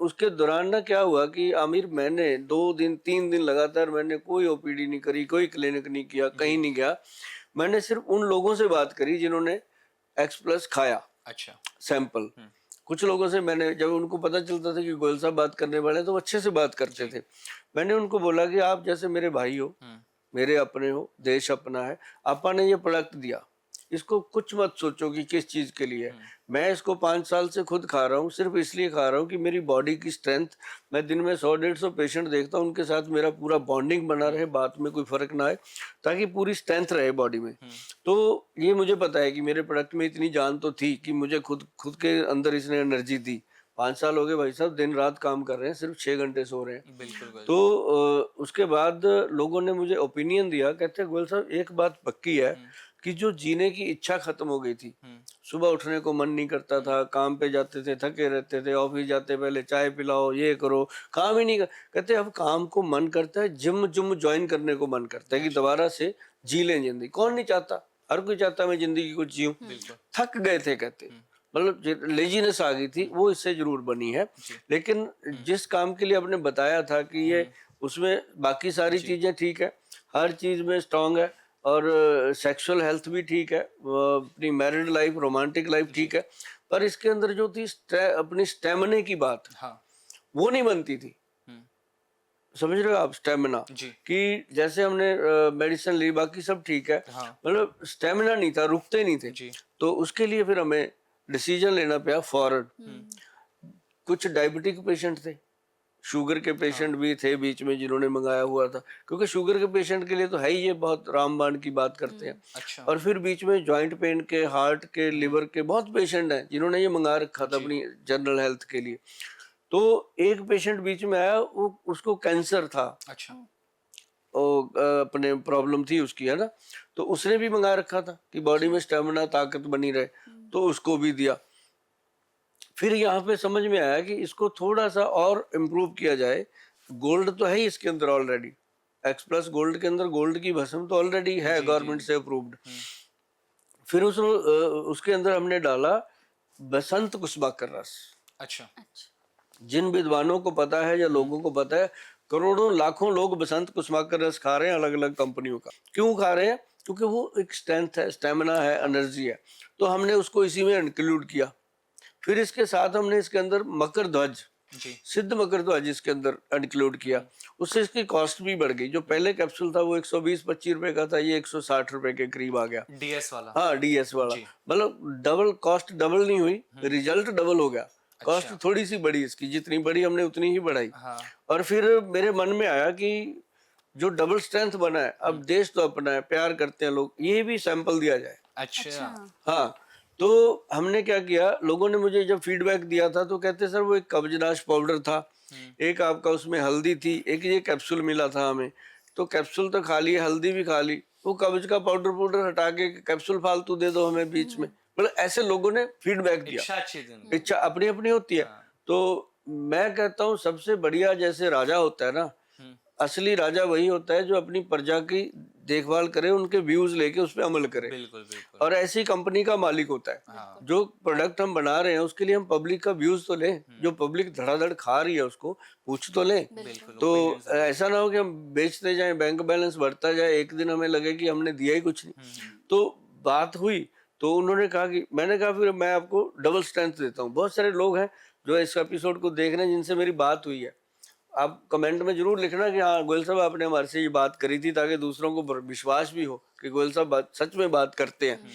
उसके दौरान ना क्या हुआ कि आमिर, मैंने 2 दिन 3 दिन लगातार मैंने कोई ओपीडी नहीं करी, कोई क्लिनिक नहीं किया, कहीं नहीं गया। मैंने सिर्फ उन लोगों से बात करी जिन्होंने एक्स प्लस खाया, अच्छा। सैंपल। कुछ लोगों से मैंने, जब उनको पता चलता था कि गोयल साहब बात करने वाले हैं, तो वो अच्छे से बात करते थे। मैंने उनको बोला कि आप जैसे मेरे भाई हो, मेरे अपने हो, देश अपना है, आपा ने ये प्रोडक्ट दिया, इसको कुछ मत सोचो कि किस चीज के लिए है। मैं इसको 5 साल से खुद खा रहा हूँ, सिर्फ इसलिए खा रहा हूँ कि मेरी बॉडी की स्ट्रेंथ, मैं दिन में 100-150 पेशेंट देखता हूँ, उनके साथ मेरा पूरा बॉन्डिंग बना रहे, बात में कोई फर्क ना आए, ताकि पूरी स्ट्रेंथ रहे बॉडी में। तो ये मुझे पता है कि मेरे प्रोडक्ट में इतनी जान तो थी कि मुझे खुद खुद के अंदर इसने एनर्जी दी। 5 साल हो गए भाई साहब, दिन रात काम कर रहे हैं, सिर्फ 6 घंटे सो रहे हैं। बिल्कुल। तो उसके बाद लोगों ने मुझे ओपिनियन दिया, कहते हैं गोयल साहब एक बात पक्की है कि जो जीने की इच्छा खत्म हो गई थी, सुबह उठने को मन नहीं करता था, काम पे जाते थे थके रहते थे, ऑफिस जाते पहले चाय पिलाओ, ये करो, काम ही नहीं कर। कहते अब काम को मन करता है, जिम जुम ज्वाइन करने को मन करता है कि दोबारा से जी लें जिंदगी। कौन नहीं चाहता, हर कोई चाहता है मैं जिंदगी को जीऊं। थक गए थे कहते, मतलब लेजीनेस आ गई थी, वो इससे जरूर बनी है। लेकिन जिस काम के लिए आपने बताया था कि ये, उसमें बाकी सारी चीजें ठीक है, हर चीज में स्ट्रांग है, और सेक्सुअल हेल्थ भी ठीक है, अपनी मैरिड लाइफ, रोमांटिक लाइफ ठीक है, पर इसके अंदर जो थी अपनी स्टेमिना की बात, हाँ। वो नहीं बनती थी। समझ रहे हो आप, स्टेमिना कि जैसे हमने मेडिसिन ली, बाकी सब ठीक है, मतलब स्टेमिना नहीं था, रुकते नहीं थे। तो उसके लिए फिर हमें डिसीजन लेना पड़ा फौरन। कुछ डायबिटिक पेशेंट थे, शुगर के पेशेंट भी थे बीच में जिन्होंने मंगाया हुआ था, क्योंकि शुगर के पेशेंट के लिए तो है ही ये बहुत रामबाण की बात करते हैं। अच्छा। और फिर बीच में जॉइंट पेन के, हार्ट के, लिवर के बहुत पेशेंट हैं जिन्होंने ये मंगा रखा था अपनी जनरल हेल्थ के लिए। तो एक पेशेंट बीच में आया, वो उसको कैंसर था। अच्छा। अपने प्रॉब्लम थी उसकी, है ना, तो उसने भी मंगा रखा था कि बॉडी में स्टेमिना, ताकत बनी रहे, तो उसको भी दिया। फिर यहाँ पे समझ में आया कि इसको थोड़ा सा और इम्प्रूव किया जाए। गोल्ड तो है ही इसके अंदर ऑलरेडी, एक्स प्लस गोल्ड के अंदर गोल्ड की भस्म तो ऑलरेडी है, गवर्नमेंट से अप्रूव्ड। फिर उसके अंदर हमने डाला बसंत कुसुमाकर रस। अच्छा। जिन विद्वानों को पता है या लोगों को पता है, करोड़ों लाखों लोग बसंत कुसुमाकर रस खा रहे हैं अलग अलग कंपनियों का। क्यों खा रहे हैं? क्योंकि वो एक स्ट्रेंथ है, स्टेमिना है, एनर्जी है। तो हमने उसको इसी में इंक्लूड किया। फिर इसके साथ हमने इसके अंदर मकर ध्वज, सिद्ध मकर ध्वज इसके अंदर इंक्लूड किया। उससे इसकी कॉस्ट भी बढ़ गई। जो पहले कैप्सूल था वो 120-25 रुपए का था, ये 160 रुपए के करीब आ गया। डीएस वाला। हाँ, डीएस वाला, मतलब डबल कॉस्ट, डबल नहीं हुई, रिजल्ट डबल हो गया। कॉस्ट थोड़ी सी बढ़ी इसकी, जितनी बढ़ी हमने उतनी ही बढ़ाई। और फिर मेरे मन में आया कि जो डबल स्ट्रेंथ बना है, अब देश तो अपना है, प्यार करते हैं लोग, ये भी सैंपल दिया जाए। अच्छा। हाँ, तो हमने क्या किया, लोगों ने मुझे जब फीडबैक दिया था तो कहते सर वो एक कब्जनाश पाउडर था, एक आपका उसमें हल्दी थी, एक ये कैप्सूल मिला था हमें। तो कैप्सूल तो खा लिए, हल्दी भी खा ली, वो कब्ज का पाउडर हटा के कैप्सूल फालतू दे दो हमें बीच में। मतलब ऐसे लोगों ने फीडबैक दिया। इच्छा अपनी अपनी होती है। तो मैं कहता हूँ सबसे बढ़िया, जैसे राजा होता है ना, असली राजा वही होता है जो अपनी प्रजा की देखभाल करे, उनके व्यूज लेके उस पर अमल करे। बिल्कुल। और ऐसी कंपनी का मालिक होता है। जो प्रोडक्ट हम बना रहे हैं उसके लिए हम पब्लिक का व्यूज तो लें, जो पब्लिक धड़ाधड़ खा रही है उसको पूछ तो लें। तो ऐसा ना हो कि हम बेचते जाएं, बैंक बैलेंस बढ़ता जाए, एक दिन हमें लगे कि हमने दिया ही कुछ नहीं। तो बात हुई, तो उन्होंने कहा कि, मैंने कहा फिर मैं आपको डबल स्ट्रेंथ देता हूँ। बहुत सारे लोग हैं जो इस एपिसोड को देख रहे हैं जिनसे मेरी बात हुई है। आप कमेंट में जरूर लिखना कि हाँ गोयल साहब आपने हमारे से ये बात करी थी, ताकि दूसरों को विश्वास भी हो कि गोयल साहब सच में बात करते हैं।